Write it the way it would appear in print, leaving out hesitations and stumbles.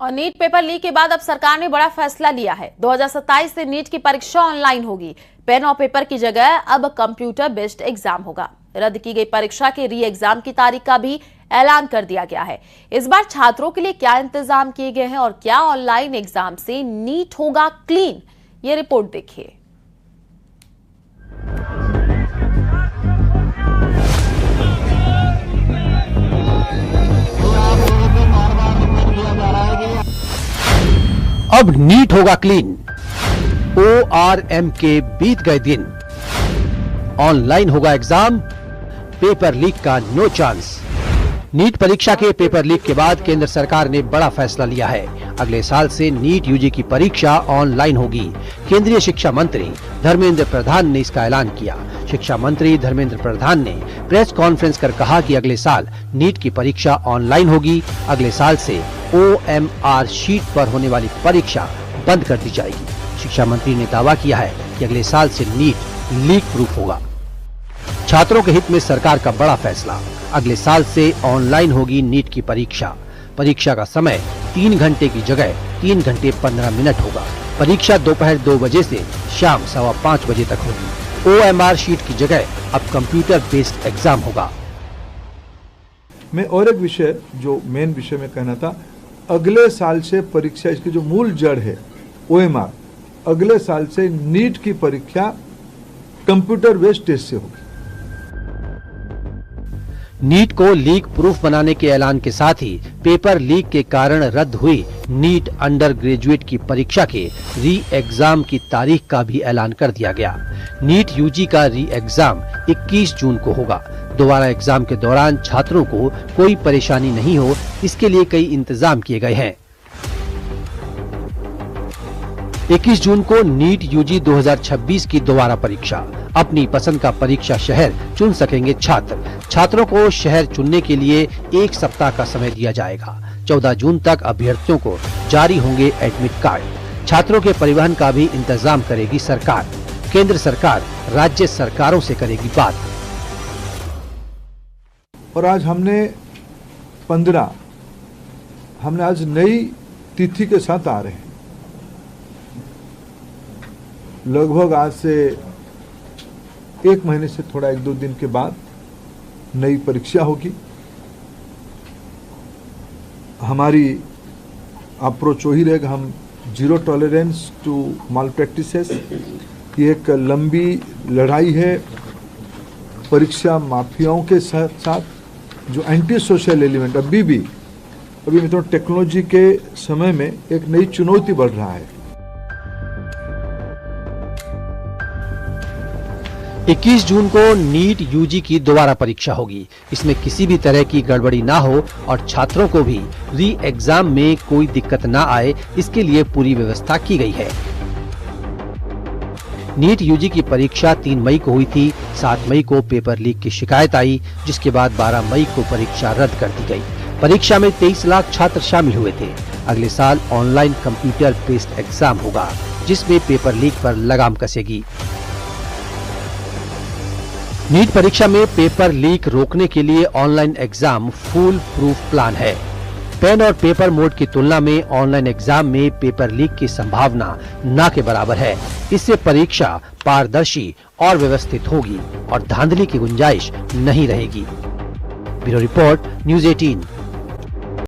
और NEET paper leak के बाद अब सरकार ने बड़ा फैसला लिया है। 2027 से नीट की परीक्षा ऑनलाइन होगी। पेन और पेपर की जगह अब कंप्यूटर बेस्ड एग्जाम होगा। रद्द की गई परीक्षा के री एग्जाम की तारीख का भी ऐलान कर दिया गया है। इस बार छात्रों के लिए क्या इंतजाम किए गए हैं और क्या ऑनलाइन एग्जाम से नीट होगा क्लीन, ये रिपोर्ट देखिए। अब नीट होगा क्लीन। ORM के बीत गए दिन। ऑनलाइन होगा एग्जाम, पेपर लीक का नो चांस। नीट परीक्षा के पेपर लीक के बाद केंद्र सरकार ने बड़ा फैसला लिया है। अगले साल से नीट यूजी की परीक्षा ऑनलाइन होगी। केंद्रीय शिक्षा मंत्री धर्मेंद्र प्रधान ने इसका ऐलान किया। शिक्षा मंत्री धर्मेंद्र प्रधान ने प्रेस कॉन्फ्रेंस कर कहा कि अगले साल नीट की परीक्षा ऑनलाइन होगी। अगले साल से OMR शीट पर होने वाली परीक्षा बंद कर दी जाएगी। शिक्षा मंत्री ने दावा किया है कि अगले साल से नीट लीक प्रूफ होगा। छात्रों के हित में सरकार का बड़ा फैसला। अगले साल से ऑनलाइन होगी नीट की परीक्षा। परीक्षा का समय 3 घंटे की जगह 3 घंटे 15 मिनट होगा। परीक्षा दोपहर 2 बजे से शाम 5:15 बजे तक होगी। OMR शीट की जगह अब कंप्यूटर बेस्ड एग्जाम होगा। मैं और एक विषय जो मेन विषय में कहना था, अगले साल से परीक्षा, इसकी जो मूल जड़ है OMR, अगले साल से नीट की परीक्षा कंप्यूटर बेस्ड टेस्ट से होगी। नीट को लीक प्रूफ बनाने के ऐलान के साथ ही पेपर लीक के कारण रद्द हुई नीट अंडर ग्रेजुएट की परीक्षा के री एग्जाम की तारीख का भी ऐलान कर दिया गया। नीट यूजी का री एग्जाम 21 जून को होगा। दोबारा एग्जाम के दौरान छात्रों को कोई परेशानी नहीं हो, इसके लिए कई इंतजाम किए गए हैं। 21 जून को नीट यूजी 2026 की दोबारा परीक्षा। अपनी पसंद का परीक्षा शहर चुन सकेंगे छात्र। छात्रों को शहर चुनने के लिए 1 सप्ताह का समय दिया जाएगा। 14 जून तक अभ्यर्थियों को जारी होंगे एडमिट कार्ड। छात्रों के परिवहन का भी इंतजाम करेगी सरकार। केंद्र सरकार राज्य सरकारों से करेगी बात। और आज हमने आज नई तिथि के साथ आ रहे हैं। लगभग आज से 1 महीने से थोड़ा 1-2 दिन के बाद नई परीक्षा होगी। हमारी अप्रोच वही रहेगा, हम zero tolerance to malpractices. ये एक लंबी लड़ाई है परीक्षा माफियाओं के साथ, जो एंटी सोशल एलिमेंट अभी मतलब टेक्नोलॉजी के समय में एक नई चुनौती बढ़ रहा है। 21 जून को नीट यूजी की दोबारा परीक्षा होगी। इसमें किसी भी तरह की गड़बड़ी ना हो और छात्रों को भी री एग्जाम में कोई दिक्कत ना आए, इसके लिए पूरी व्यवस्था की गई है। नीट यूजी की परीक्षा 3 मई को हुई थी। 7 मई को पेपर लीक की शिकायत आई, जिसके बाद 12 मई को परीक्षा रद्द कर दी गई। परीक्षा में 23 लाख छात्र शामिल हुए थे। अगले साल ऑनलाइन कंप्यूटर बेस्ड एग्जाम होगा, जिसमें पेपर लीक पर लगाम कसेगी। नीट परीक्षा में पेपर लीक रोकने के लिए online exam full proof plan है। पेन और पेपर मोड की तुलना में ऑनलाइन एग्जाम में पेपर लीक की संभावना ना के बराबर है। इससे परीक्षा पारदर्शी और व्यवस्थित होगी और धांधली की गुंजाइश नहीं रहेगी। Bureau report, news 18।